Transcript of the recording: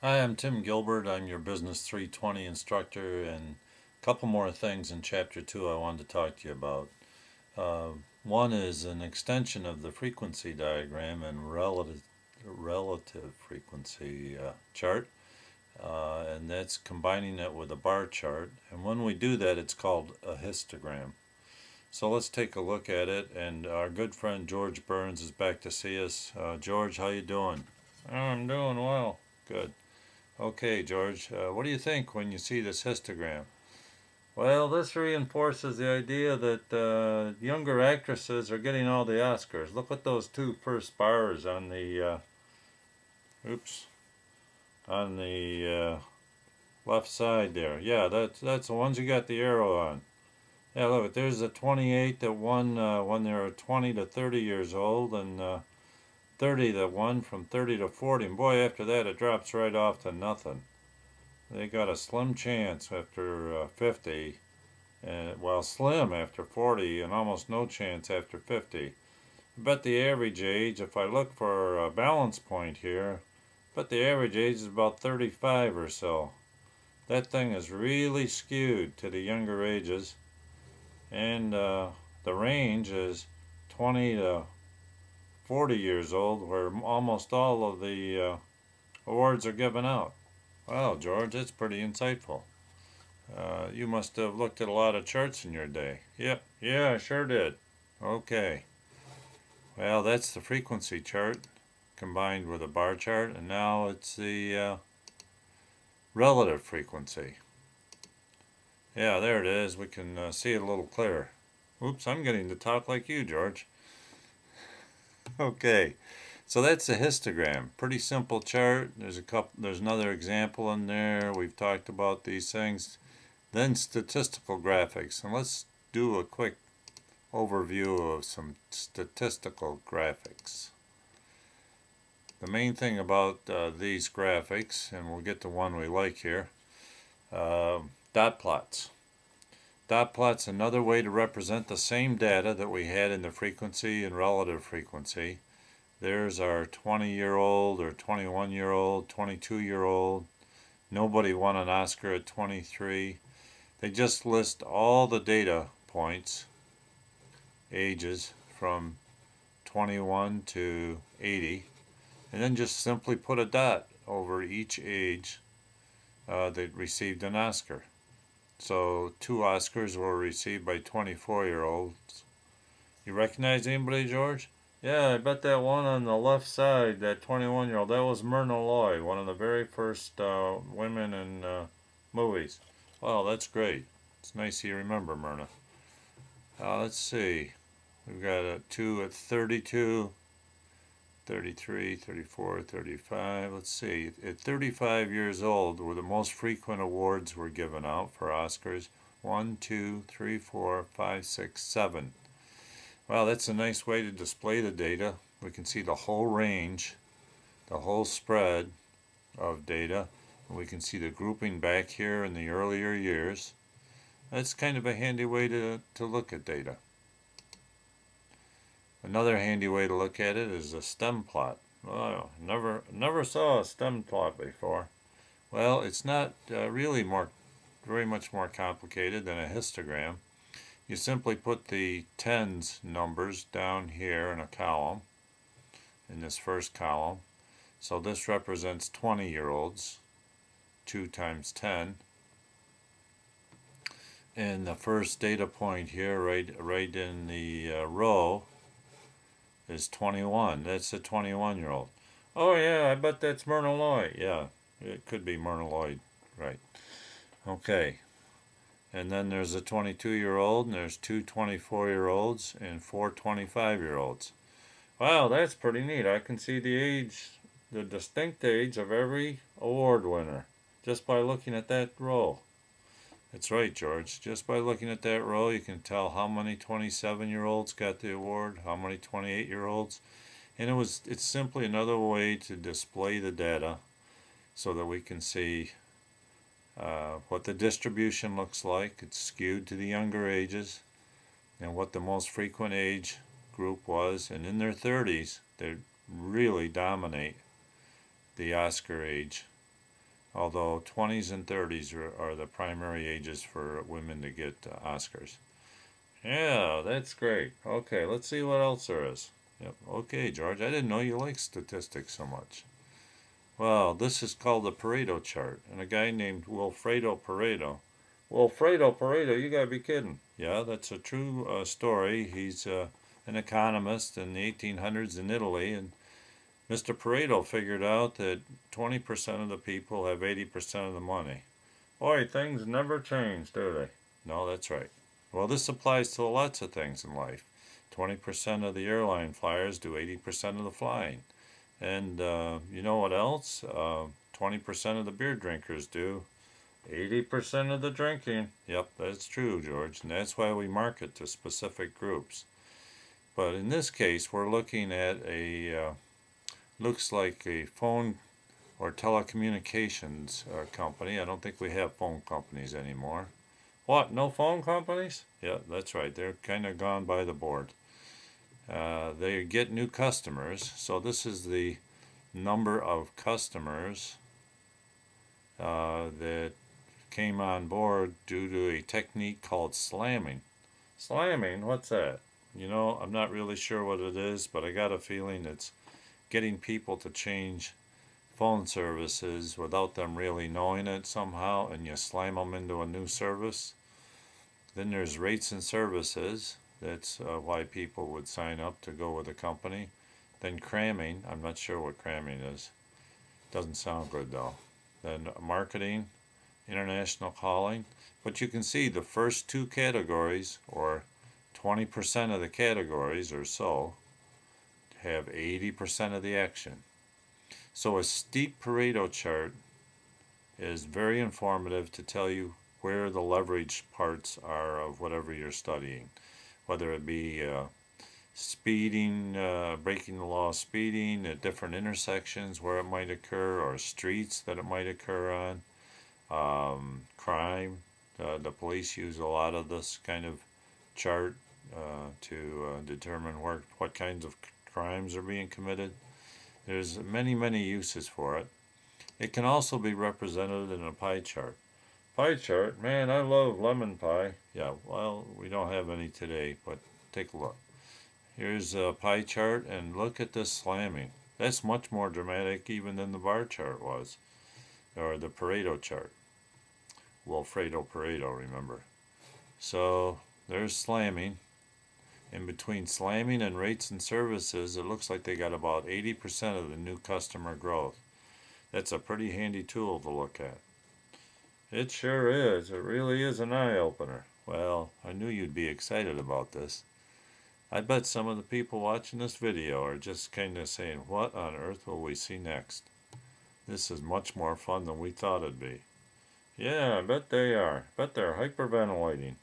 Hi, I'm Tim Gilbert. I'm your Business 320 instructor, and a couple more things in Chapter 2 I wanted to talk to you about. One is an extension of the frequency diagram and relative frequency chart, and that's combining it with a bar chart. And when we do that, it's called a histogram. So let's take a look at it, and our good friend George Burns is back to see us. George, how you doing? Oh, I'm doing well. Good. Okay, George, what do you think when you see this histogram? Well, this reinforces the idea that younger actresses are getting all the Oscars. Look at those two first bars on the, on the left side there. Yeah, that's the ones you got the arrow on. Yeah, look, there's the 28 that won when they were 20 to 30 years old, and 30 that won from 30 to 40. And boy, after that, it drops right off to nothing. They got a slim chance after 50, well, slim after 40, and almost no chance after 50. I bet the average age, if I look for a balance point here, but the average age is about 35 or so. That thing is really skewed to the younger ages, and the range is 20 to 40 years old, where almost all of the awards are given out. Wow, George, that's pretty insightful. You must have looked at a lot of charts in your day. Yep, yeah, I sure did. Okay. Well, that's the frequency chart combined with a bar chart, and now it's the relative frequency. Yeah, there it is. We can see it a little clearer. Oops, I'm getting to talk like you, George. Okay. So that's a histogram. Pretty simple chart. There's another example in there. We've talked about these things. Then statistical graphics. And let's do a quick overview of some statistical graphics. The main thing about these graphics, and we'll get to one we like here, dot plots. Dot plot's another way to represent the same data that we had in the frequency and relative frequency. There's our 20-year-old or 21-year-old, 22-year-old. Nobody won an Oscar at 23. They just list all the data points, ages from 21 to 80, and then just simply put a dot over each age that received an Oscar. So 2 Oscars were received by 24-year-olds. You recognize anybody, George? Yeah, I bet that one on the left side, that 21-year-old, that was Myrna Loy, one of the very first women in movies. Well, that's great. It's nice you remember Myrna. Let's see. We've got 2 at 32, 33, 34, 35. Let's see. At 35 years old, were the most frequent awards were given out for Oscars. 1, 2, 3, 4, 5, 6, 7. Well, that's a nice way to display the data. We can see the whole range, the whole spread of data. We can see the grouping back here in the earlier years. That's kind of a handy way to look at data. Another handy way to look at it is a Stemplot. Oh, never saw a Stemplot before. Well, it's not really very much more complicated than a histogram. You simply put the tens numbers down here in a column, in this first column. So this represents 20-year-olds, 2 times 10. And the first data point here, right in the row, is 21. That's a 21-year-old. Oh yeah, I bet that's Myrna Loy. Yeah, it could be Myrna Loy, right. Okay. And then there's a 22-year-old, and there's 2 24-year-olds, and 4 25-year-olds. Wow, that's pretty neat. I can see the age, the distinct age of every award winner just by looking at that row. That's right, George. Just by looking at that row, you can tell how many 27-year-olds got the award, how many 28-year-olds. And it's simply another way to display the data so that we can see what the distribution looks like. It's skewed to the younger ages, and what the most frequent age group was. And in their 30s, they really dominate the Oscar age. although 20s and 30s are the primary ages for women to get Oscars. Yeah, that's great. Okay, let's see what else there is. Yep. Okay, George, I didn't know you liked statistics so much. Well, this is called the Pareto Chart, and a guy named Wilfredo Pareto. Wilfredo Pareto, you gotta be kidding. Yeah, that's a true story. He's an economist in the 1800s in Italy, and Mr. Pareto figured out that 20% of the people have 80% of the money. Boy, things never change, do they? No, that's right. Well, this applies to lots of things in life. 20% of the airline flyers do 80% of the flying. And you know what else? 20% of the beer drinkers do 80% of the drinking. Yep, that's true, George. And that's why we market to specific groups. But in this case, we're looking at looks like a phone or telecommunications company. I don't think we have phone companies anymore. What? No phone companies? Yeah, that's right. They're kind of gone by the board. They get new customers. So this is the number of customers that came on board due to a technique called slamming. Slamming? What's that? You know, I'm not really sure what it is, but I got a feeling it's getting people to change phone services without them really knowing it somehow, and you slam them into a new service. Then there's rates and services. That's why people would sign up to go with a company. Then cramming. I'm not sure what cramming is. Doesn't sound good though. Then marketing, international calling. But you can see the first two categories, or 20% of the categories or so, have 80% of the action. So a steep Pareto chart is very informative to tell you where the leverage parts are of whatever you're studying, whether it be speeding, breaking the law of speeding at different intersections where it might occur, or streets that it might occur on, crime. The police use a lot of this kind of chart to determine what kinds of crimes are being committed. There's many uses for it. It can also be represented in a pie chart. Pie chart, man, I love lemon pie. Yeah, well, we don't have any today, but take a look. Here's a pie chart, and look at this slamming. That's much more dramatic even than the bar chart was, or the Pareto chart. Wilfredo Pareto, remember. So there's slamming. In between slamming and rates and services, it looks like they got about 80% of the new customer growth. That's a pretty handy tool to look at. It sure is. It really is an eye-opener. Well, I knew you'd be excited about this. I bet some of the people watching this video are just kind of saying, what on earth will we see next? This is much more fun than we thought it'd be. Yeah, I bet they are. Bet they're hyperventilating.